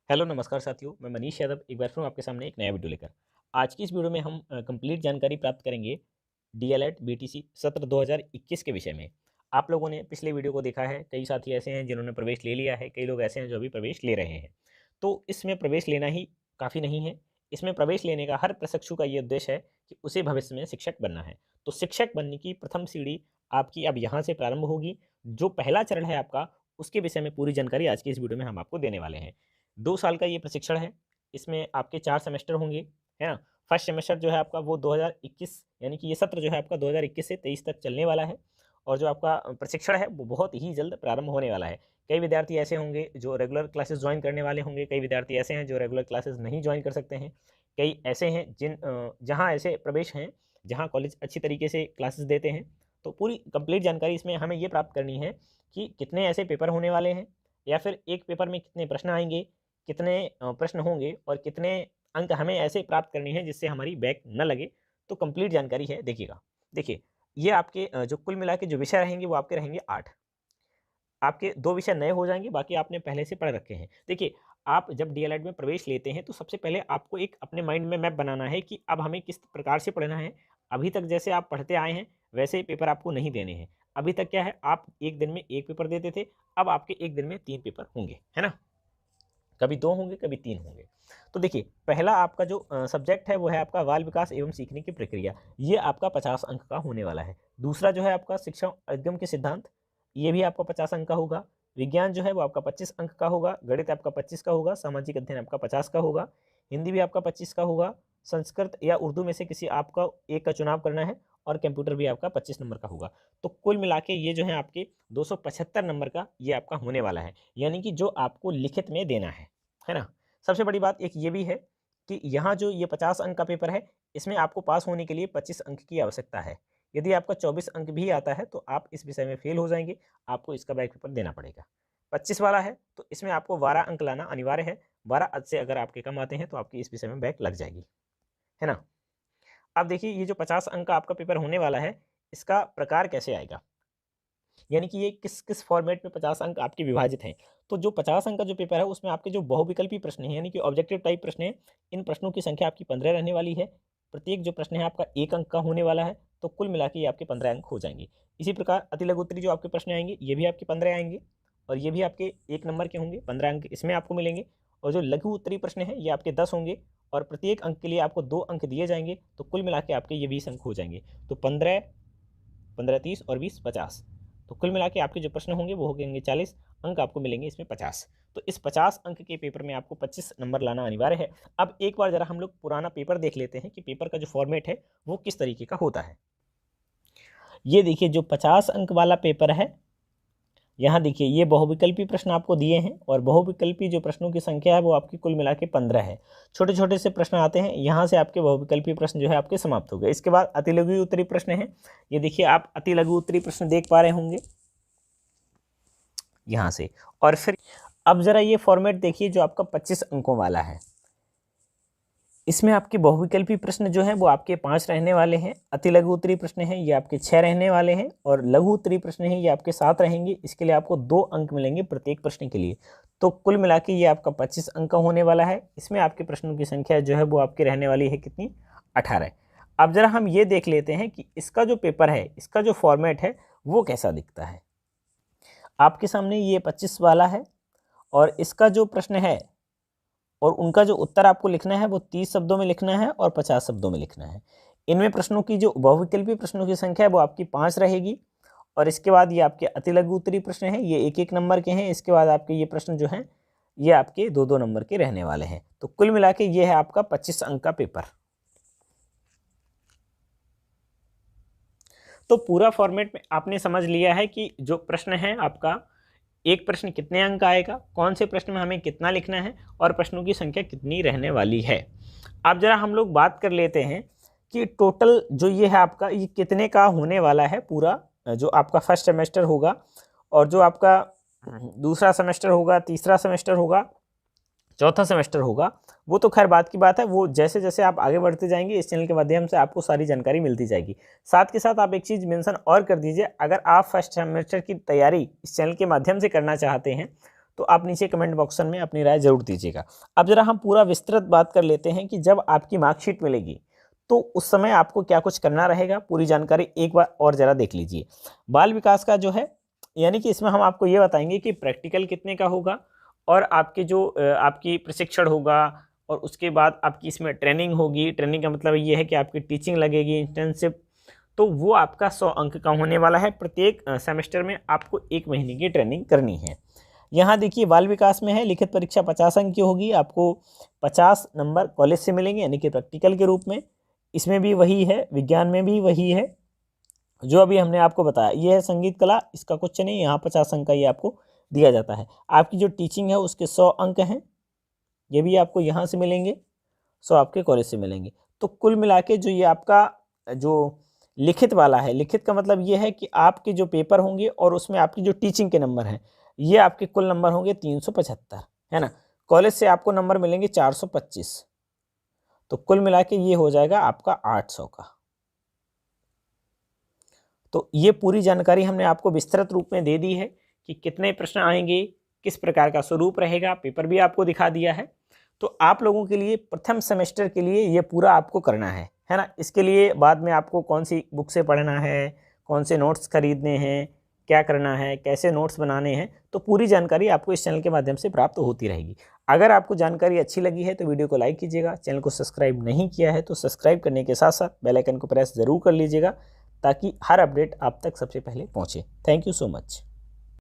Hello नमस्कार साथियों, मैं मनीष यादव एक बार फिर हूँ आपके सामने एक नया वीडियो लेकर। आज की इस वीडियो में हम कंप्लीट जानकारी प्राप्त करेंगे डीएलएड बीटीसी सत्र 2021 के विषय में। आप लोगों ने पिछले वीडियो को देखा है, कई साथी ऐसे हैं जिन्होंने प्रवेश ले लिया है, कई लोग ऐसे हैं जो अभी प्रवेश ले रहे हैं। तो इसमें प्रवेश लेना ही काफ़ी नहीं है, इसमें प्रवेश लेने का हर प्रशिक्षु का ये उद्देश्य है कि उसे भविष्य में शिक्षक बनना है। तो शिक्षक बनने की प्रथम सीढ़ी आपकी अब यहाँ से प्रारंभ होगी। जो पहला चरण है आपका, उसके विषय में पूरी जानकारी आज की इस वीडियो में हम आपको देने वाले हैं। 2 साल का ये प्रशिक्षण है, इसमें आपके 4 सेमेस्टर होंगे, है ना? फर्स्ट सेमेस्टर जो है आपका वो 2021 यानी कि ये सत्र जो है आपका 2021 से 23 तक चलने वाला है और जो आपका प्रशिक्षण है वो बहुत ही जल्द प्रारंभ होने वाला है। कई विद्यार्थी ऐसे होंगे जो रेगुलर क्लासेस जॉइन करने वाले होंगे, कई विद्यार्थी ऐसे हैं जो रेगुलर क्लासेस नहीं जॉइन कर सकते हैं। कई ऐसे हैं जहाँ ऐसे प्रवेश हैं, जहाँ कॉलेज अच्छी तरीके से क्लासेस देते हैं। तो पूरी कंप्लीट जानकारी इसमें हमें ये प्राप्त करनी है कि कितने ऐसे पेपर होने वाले हैं या फिर एक पेपर में कितने प्रश्न आएँगे, कितने प्रश्न होंगे और कितने अंक हमें ऐसे प्राप्त करने हैं जिससे हमारी बैक न लगे। तो कंप्लीट जानकारी है, देखिएगा। देखिए, ये आपके जो कुल मिला के जो विषय रहेंगे वो आपके रहेंगे 8। आपके 2 विषय नए हो जाएँगे, बाकी आपने पहले से पढ़ रखे हैं। देखिए, आप जब डीएलएड में प्रवेश लेते हैं तो सबसे पहले आपको एक अपने माइंड में मैप बनाना है कि अब हमें किस प्रकार से पढ़ना है। अभी तक जैसे आप पढ़ते आए हैं, वैसे पेपर आपको नहीं देने हैं। अभी तक क्या है, आप 1 दिन में 1 पेपर देते थे, अब आपके 1 दिन में 3 पेपर होंगे, है ना? कभी 2 होंगे, कभी 3 होंगे। तो देखिए, पहला आपका जो सब्जेक्ट है वो है आपका बाल विकास एवं सीखने की प्रक्रिया। ये आपका 50 अंक का होने वाला है। दूसरा जो है आपका शिक्षा उद्यम के सिद्धांत, ये भी आपका 50 अंक का होगा। विज्ञान जो है वो आपका 25 अंक का होगा। गणित आपका 25 का होगा। सामाजिक अध्ययन आपका 50 का होगा। हिंदी भी आपका 25 का होगा। संस्कृत या उर्दू में से किसी आपका एक का चुनाव करना है और कंप्यूटर भी आपका 25 नंबर का होगा। तो कुल मिला के ये जो है आपके 275 नंबर का ये आपका होने वाला है। यानी कि जो आपको लिखित में देना है ना? सबसे बड़ी बात एक ये भी है कि यहाँ जो ये 50 अंक का पेपर है, इसमें आपको पास होने के लिए 25 अंक की आवश्यकता है। यदि आपका 24 अंक भी आता है, तो आप इस विषय में फेल हो जाएँगे, आपको इसका बैक पेपर देना पड़ेगा। 25 वाला है, तो इसमें आपको 12 अंक लाना अनिवार्य है। 12 से अगर आपके कम आते हैं, तो आपकी इस विषय में बैक लग जाएगी, है ना? अब देखिए, ये जो 50 अंक का आपका पेपर होने वाला है, इसका प्रकार कैसे आएगा? यानी कि ये किस किस फॉर्मेट में 50 अंक आपके विभाजित हैं। तो जो 50 अंक का जो पेपर है उसमें आपके जो बहुविकल्पी प्रश्न हैं यानी कि ऑब्जेक्टिव टाइप प्रश्न हैं, इन प्रश्नों की संख्या आपकी 15 रहने वाली है। प्रत्येक जो प्रश्न है आपका 1 अंक का होने वाला है, तो कुल मिला के ये आपके 15 अंक हो जाएँगे। इसी प्रकार अति लघु उत्तरी जो आपके प्रश्न आएँगे, ये भी आपके 15 आएँगे और ये भी आपके 1 नंबर के होंगे, 15 अंक इसमें आपको मिलेंगे और जो लघु उत्तरी प्रश्न हैं, ये आपके 10 होंगे और प्रत्येक अंक के लिए आपको 2 अंक दिए जाएँगे, तो कुल मिला के आपके ये 20 अंक हो जाएँगे। तो 15, 15 30 और 20 50। तो कुल मिला के आपके जो प्रश्न होंगे वो हो जाएंगे 40, अंक आपको मिलेंगे इसमें 50। तो इस 50 अंक के पेपर में आपको 25 नंबर लाना अनिवार्य है। अब एक बार ज़रा हम लोग पुराना पेपर देख लेते हैं कि पेपर का जो फॉर्मेट है वो किस तरीके का होता है। ये देखिए, जो 50 अंक वाला पेपर है, यहाँ देखिए ये बहुविकल्पी प्रश्न आपको दिए हैं और बहुविकल्पी जो प्रश्नों की संख्या है वो आपकी कुल मिला के 15 है। छोटे छोटे से प्रश्न आते हैं, यहाँ से आपके बहुविकल्पी प्रश्न जो है आपके समाप्त हो गए। इसके बाद अति लघु उत्तरी प्रश्न है। ये देखिए, आप अति लघु उत्तरी प्रश्न देख पा रहे होंगे यहाँ से। और फिर अब जरा ये फॉर्मेट देखिए जो आपका 25 अंकों वाला है। इसमें आपके बहुविकल्पी प्रश्न जो हैं वो आपके 5 रहने वाले हैं। अति लघु उत्तरी प्रश्न हैं ये आपके 6 रहने वाले हैं और लघु उत्तरी प्रश्न हैं ये आपके 7 रहेंगे। इसके लिए आपको 2 अंक मिलेंगे प्रत्येक प्रश्न के लिए। तो कुल मिला के ये आपका 25 अंक का होने वाला है। इसमें आपके प्रश्नों की संख्या जो है वो आपकी रहने वाली है कितनी? 18। अब जरा हम ये देख लेते हैं कि इसका जो पेपर है, इसका जो फॉर्मेट है वो कैसा दिखता है। आपके सामने ये 25 वाला है और इसका जो प्रश्न है और उनका जो उत्तर आपको लिखना है वो 30 शब्दों में लिखना है और 50 शब्दों में लिखना है। इनमें प्रश्नों की जो बहुविकल्पी प्रश्नों की संख्या है वो आपकी 5 रहेगी और इसके बाद ये आपके अति लघु उत्तरी प्रश्न हैं, ये 1-1 नंबर के हैं। इसके बाद आपके ये प्रश्न जो हैं ये आपके 2-2 नंबर के रहने वाले हैं। तो कुल मिला के ये है आपका 25 अंक का पेपर। तो पूरा फॉर्मेट में आपने समझ लिया है कि जो प्रश्न है आपका, एक प्रश्न कितने अंक का आएगा, कौन से प्रश्न में हमें कितना लिखना है और प्रश्नों की संख्या कितनी रहने वाली है। अब जरा हम लोग बात कर लेते हैं कि टोटल जो ये है आपका, ये कितने का होने वाला है पूरा। जो आपका फर्स्ट सेमेस्टर होगा और जो आपका दूसरा सेमेस्टर होगा, तीसरा सेमेस्टर होगा, चौथा सेमेस्टर होगा, वो तो खैर बात की बात है। वो जैसे जैसे आप आगे बढ़ते जाएंगे इस चैनल के माध्यम से आपको सारी जानकारी मिलती जाएगी। साथ के साथ आप एक चीज़ मेंशन और कर दीजिए, अगर आप फर्स्ट सेमेस्टर की तैयारी इस चैनल के माध्यम से करना चाहते हैं तो आप नीचे कमेंट बॉक्स में अपनी राय जरूर दीजिएगा। अब जरा हम पूरा विस्तृत बात कर लेते हैं कि जब आपकी मार्कशीट मिलेगी तो उस समय आपको क्या कुछ करना रहेगा, पूरी जानकारी एक बार और जरा देख लीजिए। बाल विकास का जो है, यानी कि इसमें हम आपको ये बताएंगे कि प्रैक्टिकल कितने का होगा और आपके जो आपकी प्रशिक्षण होगा और उसके बाद आपकी इसमें ट्रेनिंग होगी। ट्रेनिंग का मतलब ये है कि आपकी टीचिंग लगेगी, इंटर्नशिप, तो वो आपका 100 अंक का होने वाला है। प्रत्येक सेमेस्टर में आपको 1 महीने की ट्रेनिंग करनी है। यहाँ देखिए बाल विकास में है, लिखित परीक्षा 50 अंक की होगी, आपको 50 नंबर कॉलेज से मिलेंगे यानी कि प्रैक्टिकल के रूप में। इसमें भी वही है, विज्ञान में भी वही है जो अभी हमने आपको बताया। ये है संगीत कला, इसका कुछ नहीं, यहाँ 50 अंक का ये आपको दिया जाता है। आपकी जो टीचिंग है उसके 100 अंक हैं, ये भी आपको यहाँ से मिलेंगे, 100 आपके कॉलेज से मिलेंगे। तो कुल मिला के जो ये आपका जो लिखित वाला है, लिखित का मतलब ये है कि आपके जो पेपर होंगे और उसमें आपकी जो टीचिंग के नंबर हैं, ये आपके कुल नंबर होंगे 375, है ना। कॉलेज से आपको नंबर मिलेंगे 425, तो कुल मिला के ये हो जाएगा आपका 800 का। तो ये पूरी जानकारी हमने आपको विस्तृत रूप में दे दी है कि कितने प्रश्न आएंगे, किस प्रकार का स्वरूप रहेगा, पेपर भी आपको दिखा दिया है। तो आप लोगों के लिए प्रथम सेमेस्टर के लिए ये पूरा आपको करना है ना। इसके लिए बाद में आपको कौन सी बुक से पढ़ना है, कौन से नोट्स खरीदने हैं, क्या करना है, कैसे नोट्स बनाने हैं, तो पूरी जानकारी आपको इस चैनल के माध्यम से प्राप्त होती रहेगी। अगर आपको जानकारी अच्छी लगी है तो वीडियो को लाइक कीजिएगा, चैनल को सब्सक्राइब नहीं किया है तो सब्सक्राइब करने के साथ साथ बेल आइकन को प्रेस ज़रूर कर लीजिएगा ताकि हर अपडेट आप तक सबसे पहले पहुँचे। Thank you so much.